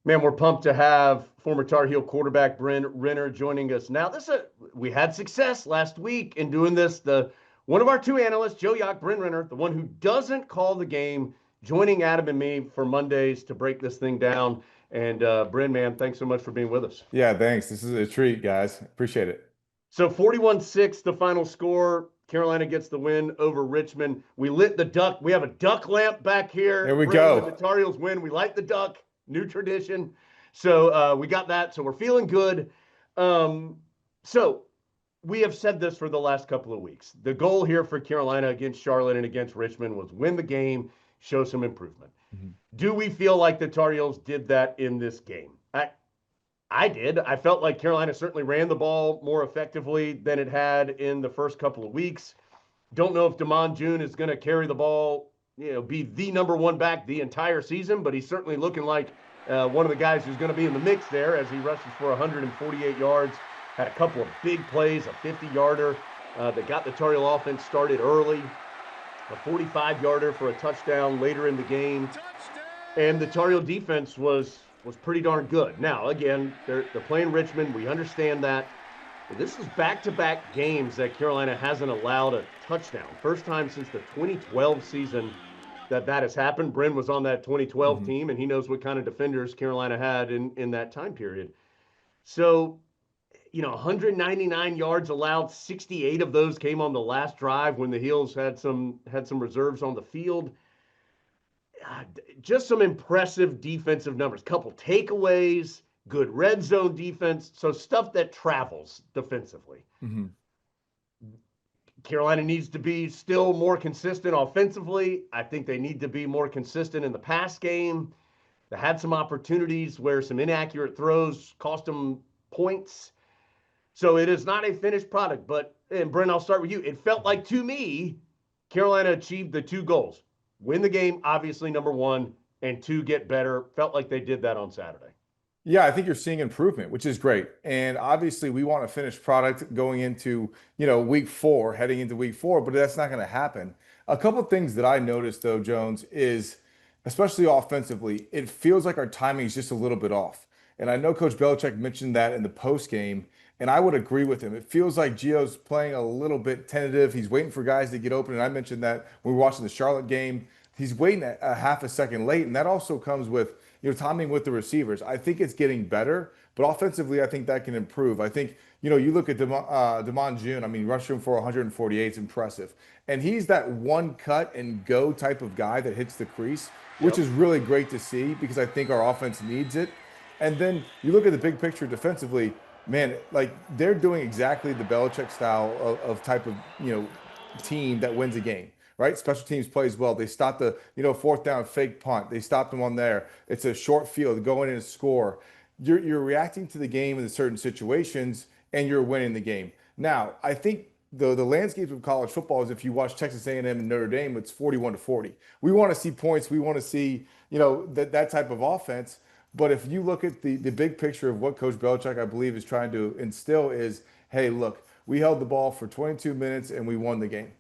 Man, we're pumped to have former Tar Heel quarterback Bryn Renner joining us now. We had success last week in doing this. The one of our two analysts, Joe Yock, Bryn Renner, the one who doesn't call the game, joining Adam and me for Mondays to break this thing down. And Bryn, man, thanks so much for being with us. Yeah, thanks. This is a treat, guys. Appreciate it. So 41-6, the final score. Carolina gets the win over Richmond. We lit the duck. We have a duck lamp back There here. we Bryn, when the go. Tar Heels win, we light the duck. New tradition. So we got that. So we're feeling good. Um, so we have said this for the last couple of weeks. The goal here for Carolina against Charlotte and against Richmond was win the game, show some improvement. Mhm. Do we feel like the Tar Heels did that in this game? I did. I felt like Carolina certainly ran the ball more effectively than it had in the first couple of weeks. Don't know if Damon June is going to carry the ball, be the number one back the entire season, but he's certainly looking like one of the guys who's going to be in the mix there as he rushes for 148 yards. Had a couple of big plays, a 50-yarder that got the Tar Heel offense started early, a 45-yarder for a touchdown later in the game, and the Tar Heel defense was pretty darn good. Now, again, they're playing Richmond. We understand that. But this is back-to-back games that Carolina hasn't allowed a touchdown. First time since the 2012 season that has happened. Bryn was on that 2012 Mhm. team, and he knows what kind of defenders Carolina had in that time period. So, 199 yards allowed. 68 of those came on the last drive when the Heels had some reserves on the field. Just some impressive defensive numbers. Couple takeaways, good red zone defense. So stuff that travels defensively. Mhm. Carolina needs to be still more consistent offensively. I think they need to be more consistent in the pass game. They had some opportunities where some inaccurate throws cost them points. So it is not a finished product. But, and Brent, I'll start with you. It felt like to me, Carolina achieved the two goals: win the game, obviously, number one, and two, get better. Felt like they did that on Saturday. Yeah, I think you're seeing improvement, which is great. And obviously, we want a finished product going into, week four, heading into week four, but that's not going to happen. A couple of things that I noticed, though, Jones, is especially offensively, it feels like our timing is just a little bit off. And I know Coach Belichick mentioned that in the post game, and I would agree with him. It feels like Gio's playing a little bit tentative. He's waiting for guys to get open. And I mentioned that when we were watching the Charlotte game. He's waiting a half a second late, and that also comes with timing with the receivers. I think it's getting better, but offensively, I think that can improve. I think you look at Damon June. I mean, rushing for 148 is impressive, and he's that one cut and go type of guy that hits the crease, which Yep. is really great to see because I think our offense needs it. And then you look at the big picture defensively, man, like they're doing exactly the Belichick style of type of team that wins a game, right? Special teams plays well. They stop the, fourth down fake punt. They stop them on there. It's a short field, go in and score. You're reacting to the game in certain situations and you're winning the game. Now, I think the landscape of college football is if you watch Texas A&M and Notre Dame, it's 41-40. We want to see points. We want to see, that type of offense. But if you look at the big picture of what Coach Belichick, I believe, is trying to instill is, hey, look, we held the ball for 22 minutes and we won the game.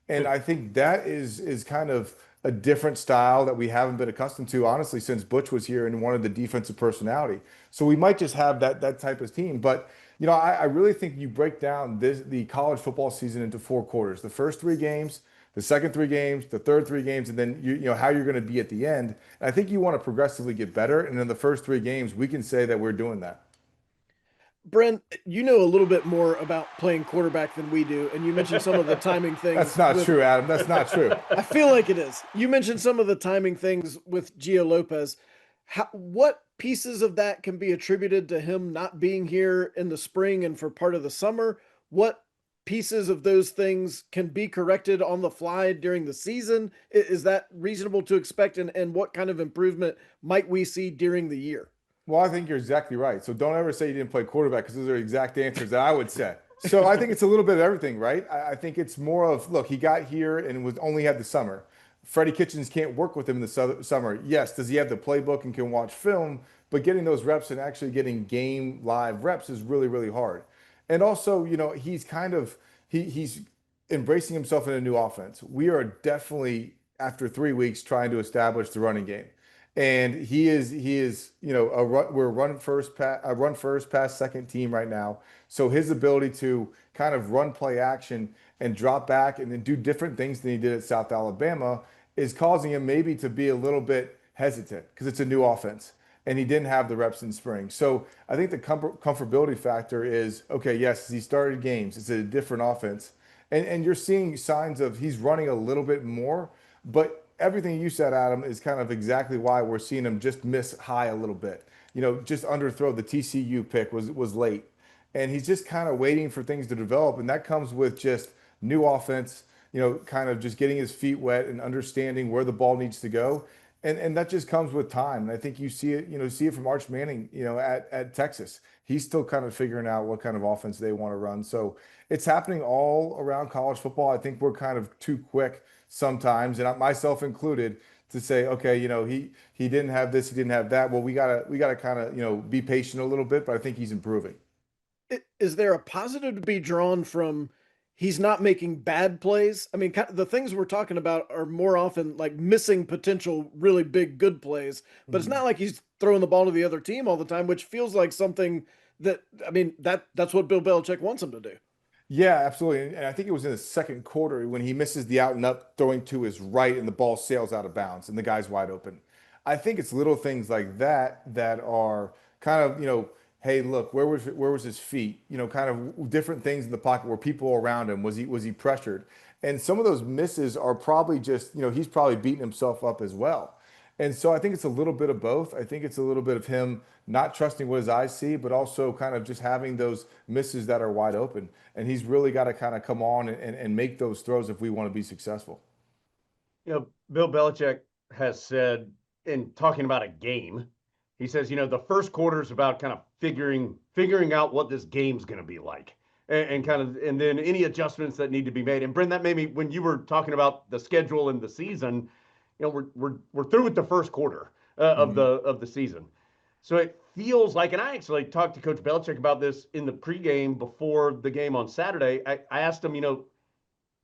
And I think that is kind of a different style that we haven't been accustomed to, honestly, since Butch was here and wanted the defensive personality. So we might just have that type of team. But I really think you break down the college football season into four quarters: the first three games, the second three games, the third three games, and then how you're going to be at the end. And I think you want to progressively get better. And in the first three games, we can say that we're doing that. Brent, you know a little bit more about playing quarterback than we do, and you mentioned some of the timing That's things not with. true, Adam. That's not true. I feel like it is. You mentioned some of the timing things with Gio Lopez. What pieces of that can be attributed to him not being here in the spring and for part of the summer? What pieces of those things can be corrected on the fly during the season? Is that reasonable to expect? And what kind of improvement might we see during the year? Well, I think you're exactly right. So don't ever say you didn't play quarterback because those are exact answers that I would say. So I think it's a little bit of everything, right? I think it's more of, look, he got here and was only had the summer. Freddie Kitchens can't work with him in the summer. Yes, does he have the playbook and can watch film? But getting those reps and actually getting game live reps is really, really hard. And also, he's kind of he's embracing himself in a new offense. We are definitely after 3 weeks trying to establish the running game. And we're a run first pass second team right now. So his ability to kind of run play action and drop back and then do different things than he did at South Alabama is causing him maybe to be a little bit hesitant because it's a new offense and he didn't have the reps in spring. So I think the comfortability factor is okay. Yes, he started games. It's a different offense, and you're seeing signs of he's running a little bit more. But everything you said, Adam, is kind of exactly why we're seeing him just miss high a little bit. Just underthrow. The TCU pick was late, and he's just kind of waiting for things to develop, and that comes with just new offense. Kind of just getting his feet wet and understanding where the ball needs to go. And that just comes with time. And I think you see it from Arch Manning, at Texas. He's still kind of figuring out what kind of offense they want to run. So it's happening all around college football. I think we're kind of too quick sometimes, and myself included, to say, okay, he didn't have this, he didn't have that. Well, we gotta kind of be patient a little bit, but I think he's improving. Is there a positive to be drawn from he's not making bad plays? I mean, the things we're talking about are more often like missing potential really big good plays, but it's not like he's throwing the ball to the other team all the time, which feels like something that, I mean, that's what Bill Belichick wants him to do. Yeah, absolutely. And I think it was in the second quarter when he misses the out and up throwing to his right and the ball sails out of bounds and the guy's wide open. I think it's little things like that that are kind of, hey, look, where was his feet? Kind of different things in the pocket where people around him, was he pressured? And some of those misses are probably just, he's probably beating himself up as well. And so I think it's a little bit of both. I think it's a little bit of him not trusting what his eyes see, but also kind of just having those misses that are wide open. And he's really got to kind of come on and make those throws if we want to be successful. Bill Belichick has said, in talking about a game, he says, the first quarter is about kind of figuring out what this game's going to be like, and then any adjustments that need to be made. And Bryn, that made me, when you were talking about the schedule and the season, we're through with the first quarter of Mhm. the season. So it feels like, and I actually talked to Coach Belichick about this in the pregame before the game on Saturday. I asked him,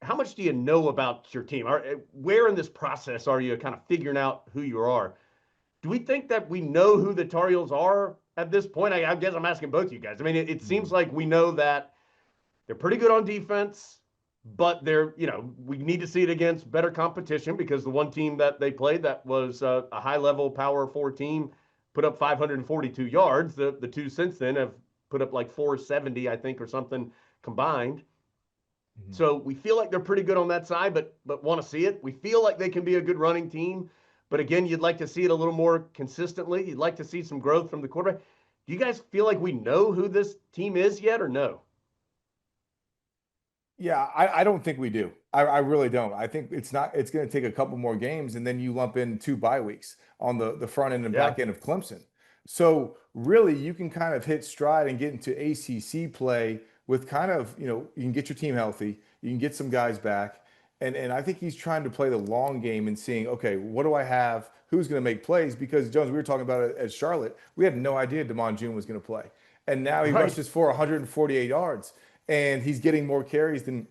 how much do you know about your team? Where in this process are you kind of figuring out who you are? Do we think that we know who the Tar Heels are at this point? I guess I'm asking both you guys. I mean, it seems like we know that they're pretty good on defense, but we need to see it against better competition, because the one team that they played that was a high level power four team put up 542 yards. The two since then have put up like 470, I think, or something combined. Mhm. So we feel like they're pretty good on that side, but want to see it. We feel like they can be a good running team, but again, you'd like to see it a little more consistently. You'd like to see some growth from the quarterback. Do you guys feel like we know who this team is yet, or no? Yeah, I don't think we do. I really don't. I think it's going to take a couple more games, and then you lump in 2 bye weeks on the front end and Yeah, back end of Clemson. So really, you can kind of hit stride and get into ACC play with kind of, you can get your team healthy, you can get some guys back, and I think he's trying to play the long game and seeing, okay, what do I have? Who's going to make plays? Because Jones, we were talking about it at Charlotte. We had no idea Damon June was going to play, and now he right. rushes for 148 yards and he's getting more carries than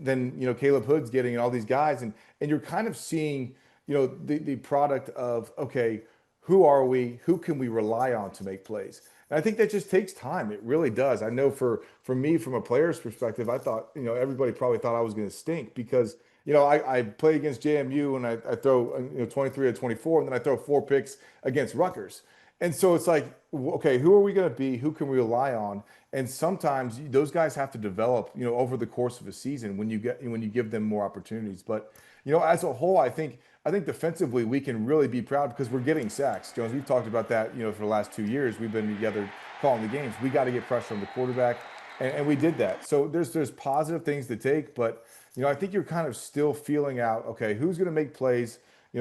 Caleb Hood's getting and all these guys, and you're kind of seeing the product of, okay, who are we, who can we rely on to make plays. And I think that just takes time. It really does. I know for me, from a player's perspective, I thought, everybody probably thought I was going to stink because I play against JMU and I throw 23 or 24, and then I throw 4 picks against Rutgers. And so it's like, okay, who are we going to be? Who can we rely on? And sometimes those guys have to develop, over the course of a season when you give them more opportunities. But as a whole, I think defensively we can really be proud because we're getting sacks. Jones, we've talked about that, for the last 2 years. We've been together calling the games. We got to get pressure on the quarterback, and we did that. So there's positive things to take, but I think you're kind of still feeling out, okay, who's going to make plays?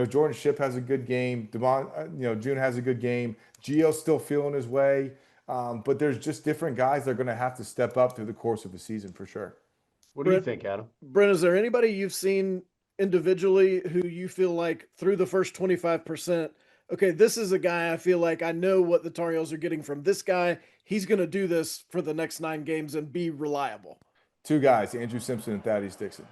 Jordan Shipp has a good game. Devon, June has a good game. Gio's still feeling his way. But there's just different guys that are going to have to step up through the course of the season for sure. What do you Brent, think, Adam? Brent, is there anybody you've seen individually who you feel like through the first 25%, okay, this is a guy I feel like I know what the Tar Heels are getting from this guy. He's going to do this for the next 9 games and be reliable. Two guys, Andrew Simpson and Thaddeus Dixon.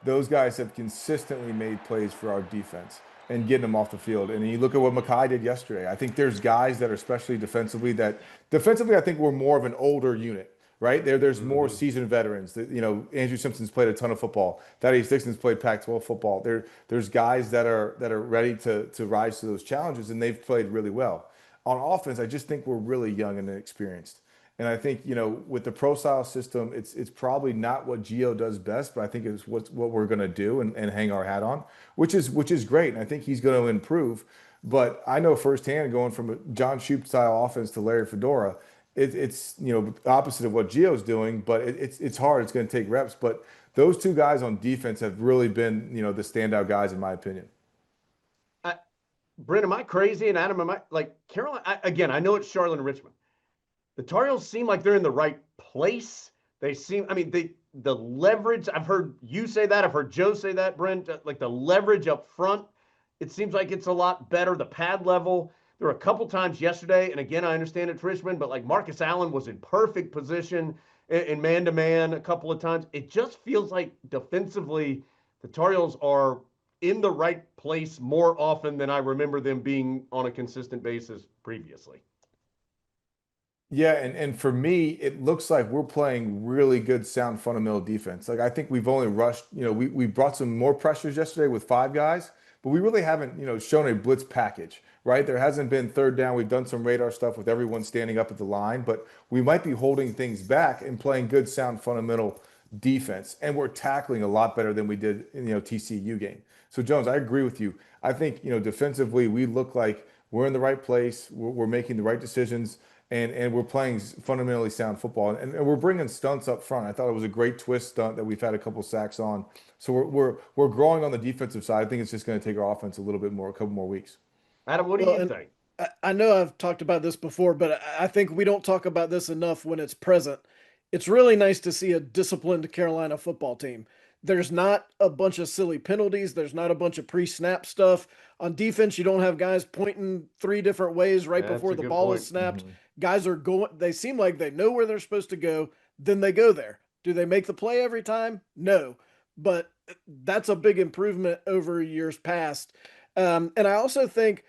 Those guys have consistently made plays for our defense. and getting them off the field. And you look at what Makai did yesterday. I think there's guys that are especially defensively that defensively I think we're more of an older unit. Right there's more Hmm. seasoned veterans. That Andrew Simpson's played a ton of football. Thaddeus Dixon's played Pac-12 football. There's guys that are ready to rise to those challenges, and they've played really well. On offense, I just think we're really young and inexperienced. And I think, with the pro style system, it's probably not what Geo does best, but I think it's what we're going to do and hang our hat on, which is great. And I think he's going to improve. But I know firsthand going from a John Shoop style offense to Larry Fedora, it's opposite of what Geo's doing, but it's hard. It's going to take reps. But those two guys on defense have really been the standout guys in my opinion. Bryn, am I crazy? And Adam, am I like Carolina? Again, I know it's Charlotte and Richmond. The Tar Heels seem like they're in the right place. They seem, I mean, the leverage. I've heard you say that. I've heard Joe say that, Brent. Like the leverage up front, it seems like it's a lot better. The pad level. There were a couple times yesterday, and again, I understand it's Richmond, but like Marcus Allen was in perfect position in man to man a couple of times. It just feels like defensively, the Tar Heels are in the right place more often than I remember them being on a consistent basis previously. Yeah, and for me, it looks like we're playing really good, sound fundamental defense. Like I think we've only rushed, we brought some more pressures yesterday with five guys, but we really haven't, shown a blitz package, right? There hasn't been third down. We've done some radar stuff with everyone standing up at the line, but we might be holding things back and playing good, sound fundamental defense. And we're tackling a lot better than we did in, TCU game. So Jones, I agree with you. I think, defensively, we look like we're in the right place. We're making the right decisions and we're playing fundamentally sound football, and we're bringing stunts up front. I thought it was a great twist stunt that we've had a couple sacks on. So we're growing on the defensive side. I think it's just going to take our offense a little bit more, a couple more weeks. Adam, what do Well, you and think? I know I've talked about this before, but I think we don't talk about this enough when it's present. It's really nice to see a disciplined Carolina football team. There's not a bunch of silly penalties. There's not a bunch of pre-snap stuff. On defense, you don't have guys pointing three different ways right That's before a the good ball is point. snapped. Guys are going, they seem like they know where they're supposed to go, then they go there. Do they make the play every time? No. But that's a big improvement over years past. And I also think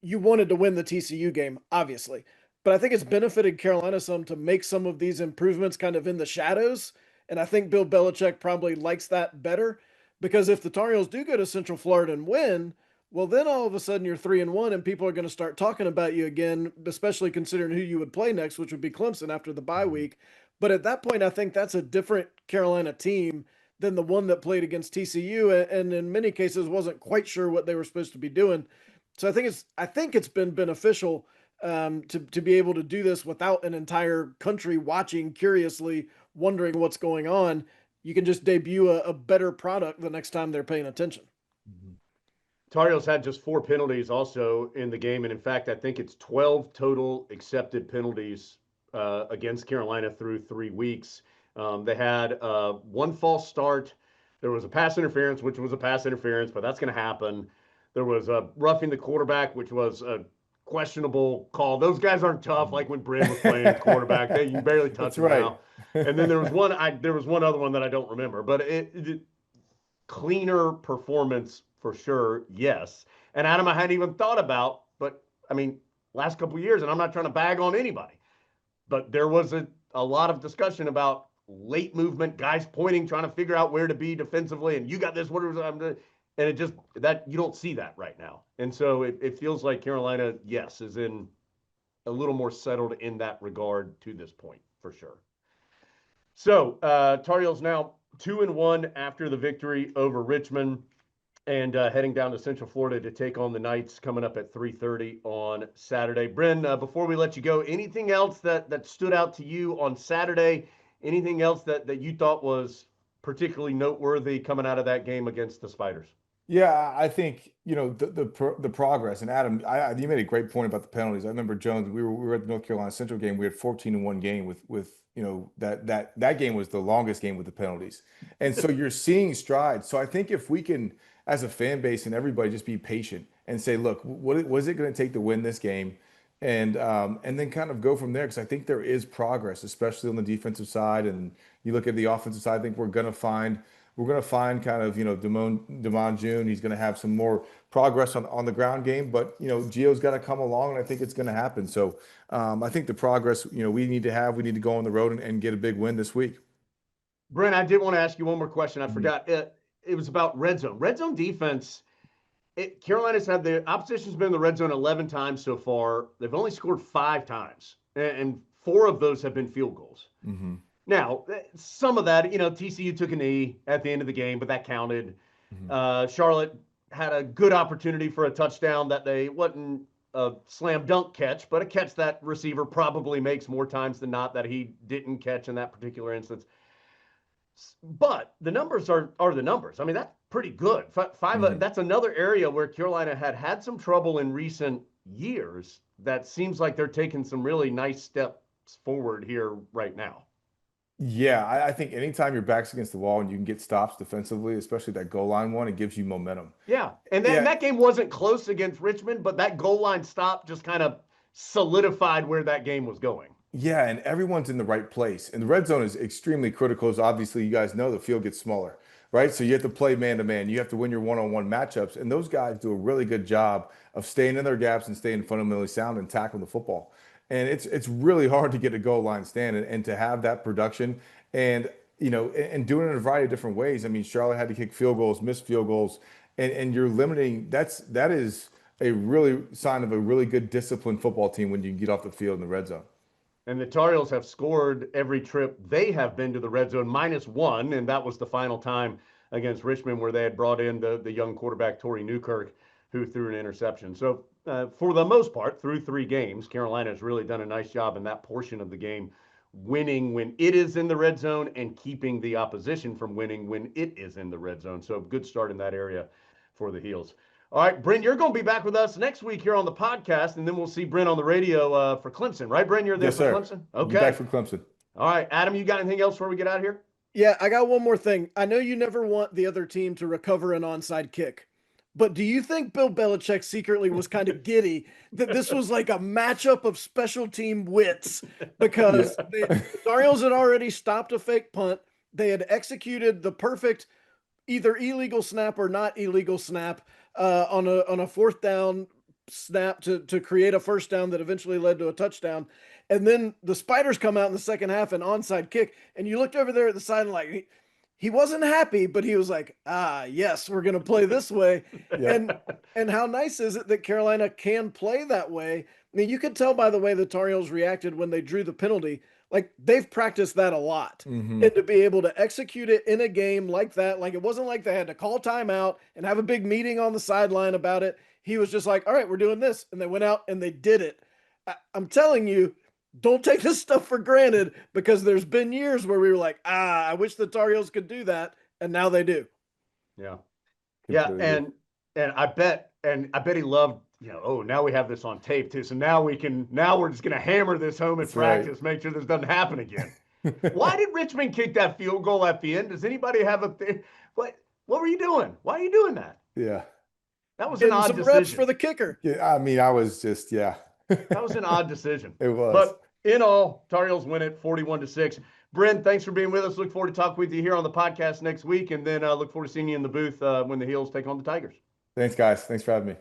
you wanted to win the TCU game, obviously, but I think it's benefited Carolina some to make some of these improvements kind of in the shadows. And I think Bill Belichick probably likes that better because if the Tar Heels do go to Central Florida and win, well, then all of a sudden you're 3-1 and people are going to start talking about you again, especially considering who you would play next, which would be Clemson after the bye week. But at that point, I think that's a different Carolina team than the one that played against TCU and in many cases wasn't quite sure what they were supposed to be doing. So I think it's been beneficial to be able to do this without an entire country watching curiously, wondering what's going on. You can just debut a better product the next time they're paying attention. Tar Heels had just 4 penalties also in the game, and in fact, I think it's 12 total accepted penalties against Carolina through 3 weeks. They had one false start. There was a pass interference, which was a pass interference, but that's going to happen. There was a roughing the quarterback, which was a questionable call. Those guys aren't tough like when Bryn was playing quarterback. You can barely touch That's them right. now. And then there was one other one that I don't remember, but it cleaner performance for sure. Yes. And Adam, I hadn't even thought about, but I mean, last couple of years, and I'm not trying to bag on anybody, but there was a lot of discussion about late movement, guys pointing, trying to figure out where to be defensively. And you got this, what was I'm doing? And it just that you don't see that right now. And so it feels like Carolina, yes, is in a little more settled in that regard to this point for sure. So Tar Heels now 2-1 after the victory over Richmond, and heading down to Central Florida to take on the Knights coming up at 3:30 on Saturday. Bryn, before we let you go, anything else that stood out to you on Saturday? Anything else that you thought was particularly noteworthy coming out of that game against the Spiders? Yeah, I think the progress. And Adam, you made a great point about the penalties. I remember Jones. We were at the North Carolina Central game. We had 14-1 game with that game was the longest game with the penalties. And so you're seeing strides. So I think if we can, as a fan base and everybody, just be patient and say, look, what is it going to take to win this game, and then kind of go from there because I think there is progress, especially on the defensive side. And you look at the offensive side, I think we're going to find we're going to find kind of, Damon June. He's going to have some more progress on the ground game, but, Gio's got to come along, and I think it's going to happen. So I think the progress, we need to go on the road and get a big win this week. Bryn, I did want to ask you one more question. I Mhm. forgot. It was about red zone. Red zone defense. Carolina's had the opposition's been in the red zone 11 times so far. They've only scored 5 times, and 4 of those have been field goals. Mhm. Now, some of that, TCU took a knee at the end of the game, but that counted. Mhm. Charlotte had a good opportunity for a touchdown that they wasn't a slam dunk catch, but a catch that receiver probably makes more times than not that he didn't catch in that particular instance. But the numbers are the numbers. I mean, that's pretty good. Five. Mhm. That's another area where Carolina had some trouble in recent years. That seems like they're taking some really nice steps forward here right now. Yeah, I think anytime your back's against the wall and you can get stops defensively, especially that goal line one, it gives you momentum. Yeah, and Yeah, that game wasn't close against Richmond, but that goal line stop just kind of solidified where that game was going. yeah, and everyone's in the right place. And the red zone is extremely critical, as obviously you guys know the field gets smaller, right? So you have to play man to man. You have to win your one-on-one matchups, and those guys do a really good job of staying in their gaps and staying fundamentally sound and tackling the football. And it's really hard to get a goal line stand and to have that production and and doing it in a variety of different ways. I mean, Charlotte had to kick field goals, miss field goals, and you're limiting. That is a really sign of a really good disciplined football team when you can get off the field in the red zone. And the Tar Heels have scored every trip they have been to the red zone -1, and that was the final time against Richmond where they had brought in the young quarterback Torrey Newkirk, who threw an interception. So for the most part, through 3 games, Carolina has really done a nice job in that portion of the game, winning when it is in the red zone and keeping the opposition from winning when it is in the red zone. So good start in that area for the Heels. All right, Bryn, you're going to be back with us next week here on the podcast, and then we'll see Bryn on the radio for Clemson, right, Bryn? You're there Yes, for sir. Clemson? I'll be back Okay. for Clemson. All right, Adam, you got anything else before we get out of here? Yeah, I got one more thing. I know you never want the other team to recover an onside kick, but do you think Bill Belichick secretly was kind of giddy that this was like a matchup of special team wits Yeah. because the Tar Heels had already stopped a fake punt. They had executed the perfect either illegal snap or not illegal snap on a 4th down snap to create a first down that eventually led to a touchdown. And then the Spiders come out in the second half and onside kick. And you looked over there at the side and like he wasn't happy, but he was like, yes, we're gonna play this way. Yeah. And how nice is it that Carolina can play that way? I mean, you could tell by the way the Tar Heels reacted when they drew the penalty. Like they've practiced that a lot. Hmm. And to be able to execute it in a game like that, like it wasn't like they had to call timeout and have a big meeting on the sideline about it. He was just like, all right, we're doing this. And they went out and they did it. I'm telling you, don't take this stuff for granted because there's been years where we were like, I wish the Tar Heels could do that. And now they do. Yeah. Yeah, Completely agree. and I bet he loved, oh, now we have this on tape too. So now we're just gonna hammer this home in That's right. practice, make sure this doesn't happen again. Why did Richmond kick that field goal at the end? Does anybody have a thing? What were you doing? Why are you doing that? Yeah. That was an Getting odd some reps decision. for the kicker. Yeah. I mean, I was just, yeah. That was an odd decision. It was. But in all, Tar Heels win it 41-6. Bryn, thanks for being with us. Look forward to talking with you here on the podcast next week, and then look forward to seeing you in the booth when the Heels take on the Tigers. Thanks, guys. Thanks for having me.